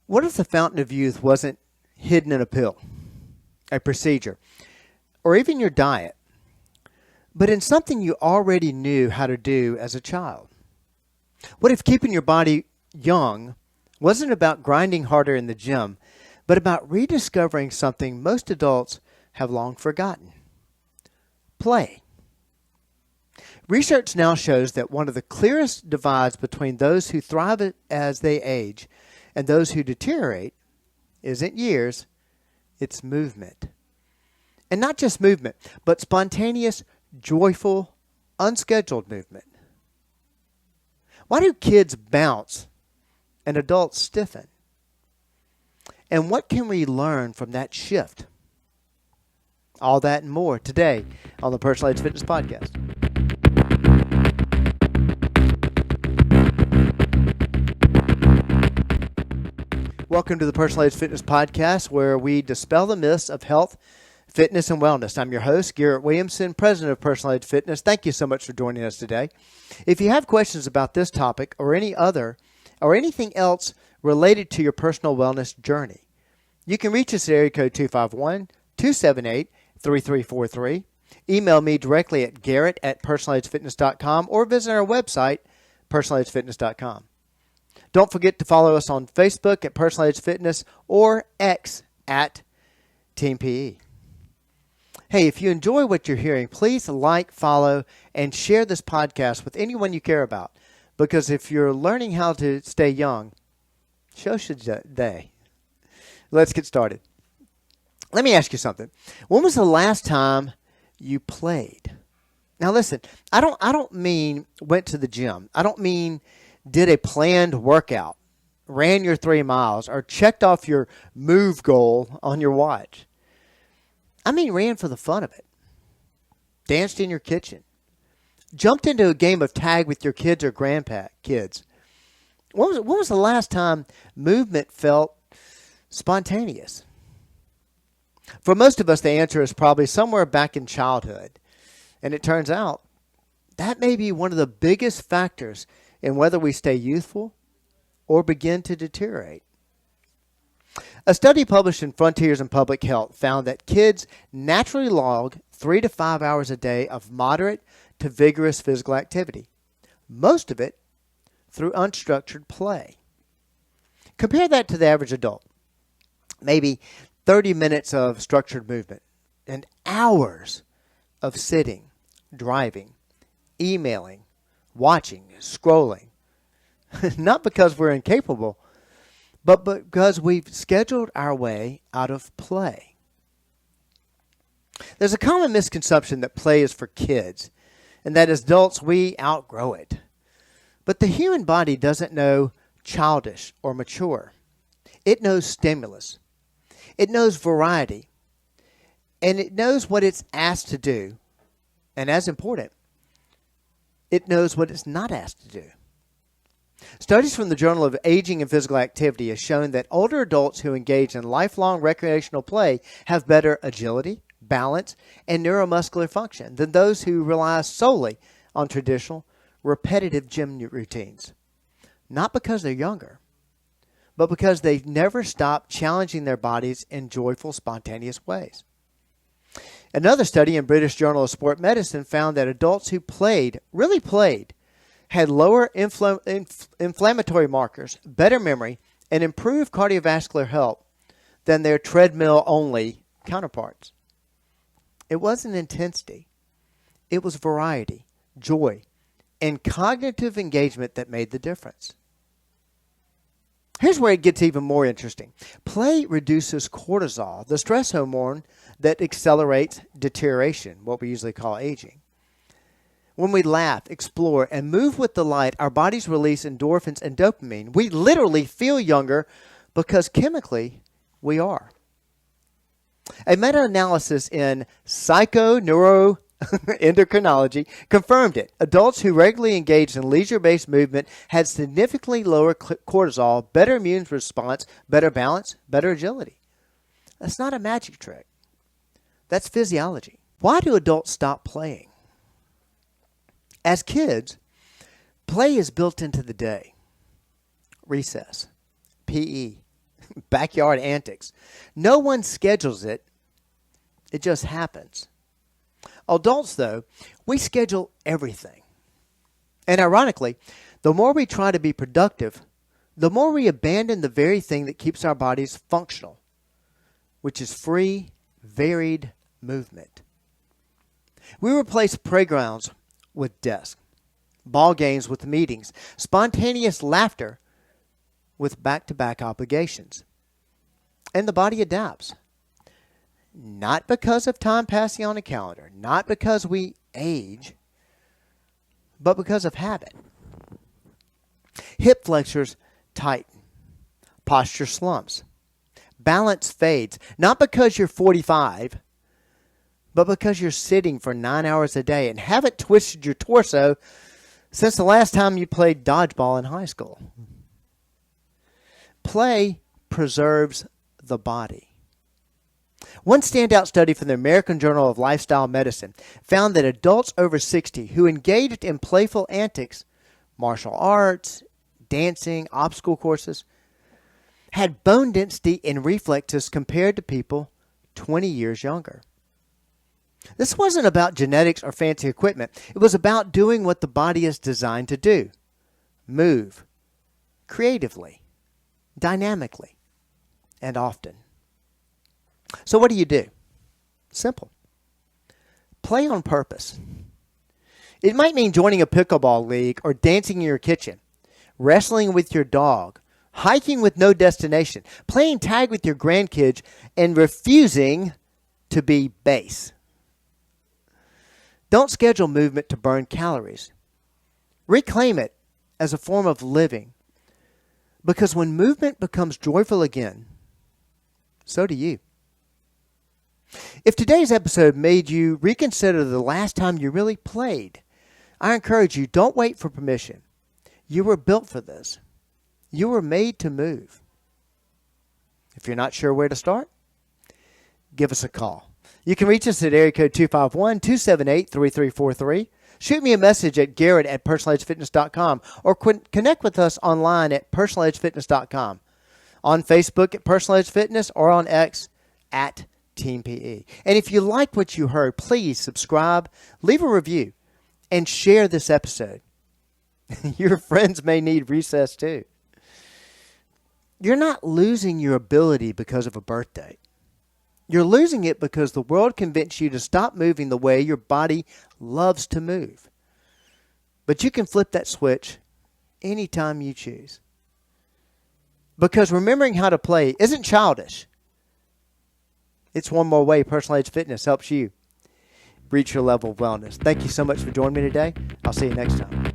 What if the fountain of youth wasn't hidden in a pill, a procedure, or even your diet, but in something you already knew how to do as a child? What if keeping your body young wasn't about grinding harder in the gym, but about rediscovering something most adults have long forgotten? Play. Research now shows that one of the clearest divides between those who thrive as they age and those who deteriorate isn't years, it's movement. And not just movement, but spontaneous, joyful, unscheduled movement. Why do kids bounce and adults stiffen? And what can we learn from that shift? All that and more today on the Personalized Fitness Podcast. Welcome to the Personalized Fitness Podcast, where we dispel the myths of health, fitness, and wellness. I'm your host, Garrett Williamson, president of Personalized Fitness. Thank you so much for joining us today. If you have questions about this topic or any other, or anything else related to your personal wellness journey, you can reach us at area code 251-278-3343. Email me directly at garrett@personalizedfitness.com or visit our website, personalizedfitness.com. Don't forget to follow us on Facebook at Personalized Fitness or X at Team PE. Hey, if you enjoy what you're hearing, please like, follow, and share this podcast with anyone you care about. Because if you're learning how to stay young, so should they. Let's get started. Let me ask you something. When was the last time you played? Now listen, I don't mean went to the gym. I don't mean did a planned workout, ran your 3 miles, or checked off your move goal on your watch. I mean ran for the fun of it. Danced in your kitchen. Jumped into a game of tag with your kids or grandkids. When was the last time movement felt spontaneous? For most of us, the answer is probably somewhere back in childhood. And it turns out that may be one of the biggest factors in whether we stay youthful or begin to deteriorate. A study published in Frontiers in Public Health found that kids naturally log 3 to 5 hours a day of moderate to vigorous physical activity, most of it through unstructured play. Compare that to the average adult. Maybe 30 minutes of structured movement and hours of sitting, driving, emailing, watching, scrolling. Not because we're incapable, but because we've scheduled our way out of play. There's a common misconception that play is for kids, and that as adults we outgrow it. But the human body doesn't know childish or mature. It knows stimulus. It knows variety. And it knows what it's asked to do. And as important, it knows what it's not asked to do. Studies from the Journal of Aging and Physical Activity have shown that older adults who engage in lifelong recreational play have better agility, balance, and neuromuscular function than those who rely solely on traditional, repetitive gym routines. Not because they're younger, but because they've never stopped challenging their bodies in joyful, spontaneous ways. Another study in British Journal of Sport Medicine found that adults who really played, had lower inflammatory markers, better memory, and improved cardiovascular health than their treadmill-only counterparts. It wasn't intensity. It was variety, joy, and cognitive engagement that made the difference. Here's where it gets even more interesting. Play reduces cortisol, the stress hormone that accelerates deterioration, what we usually call aging. When we laugh, explore, and move with delight, our bodies release endorphins and dopamine. We literally feel younger because chemically we are. A meta-analysis in psychoneuroendocrinology confirmed it. Adults who regularly engaged in leisure-based movement had significantly lower cortisol, better immune response, better balance, better agility. That's not a magic trick. That's physiology. Why do adults stop playing? As kids, play is built into the day. Recess, PE, backyard antics. No one schedules it. It just happens. Adults, though, we schedule everything. And ironically, the more we try to be productive, the more we abandon the very thing that keeps our bodies functional, which is free, varied movement. We replace playgrounds with desks, ball games with meetings, spontaneous laughter with back-to-back obligations. And the body adapts. Not because of time passing on a calendar, not because we age, but because of habit. Hip flexors tighten. Posture slumps. Balance fades, not because you're 45, but because you're sitting for 9 hours a day and haven't twisted your torso since the last time you played dodgeball in high school. Play preserves the body. One standout study from the American Journal of Lifestyle Medicine found that adults over 60 who engaged in playful antics, martial arts, dancing, obstacle courses, had bone density and reflexes compared to people 20 years younger. This wasn't about genetics or fancy equipment. It was about doing what the body is designed to do. Move creatively, dynamically, and often. So what do? Simple. Play on purpose. It might mean joining a pickleball league or dancing in your kitchen, wrestling with your dog, hiking with no destination, playing tag with your grandkids, and refusing to be base. Don't schedule movement to burn calories. Reclaim it as a form of living, because when movement becomes joyful again, so do you. If today's episode made you reconsider the last time you really played, I encourage you, don't wait for permission. You were built for this. You were made to move. If you're not sure where to start, give us a call. You can reach us at area code 251-278-3343. Shoot me a message at Garrett@personaledgefitness.com or connect with us online at personaledgefitness.com, on Facebook at Personal Edge Fitness, or on X at Team PE. And if you liked what you heard, please subscribe, leave a review, and share this episode. Your friends may need recess too. You're not losing your ability because of a birthday. You're losing it because the world convinced you to stop moving the way your body loves to move. But you can flip that switch anytime you choose. Because remembering how to play isn't childish. It's one more way Personal Edge Fitness helps you reach your level of wellness. Thank you so much for joining me today. I'll see you next time.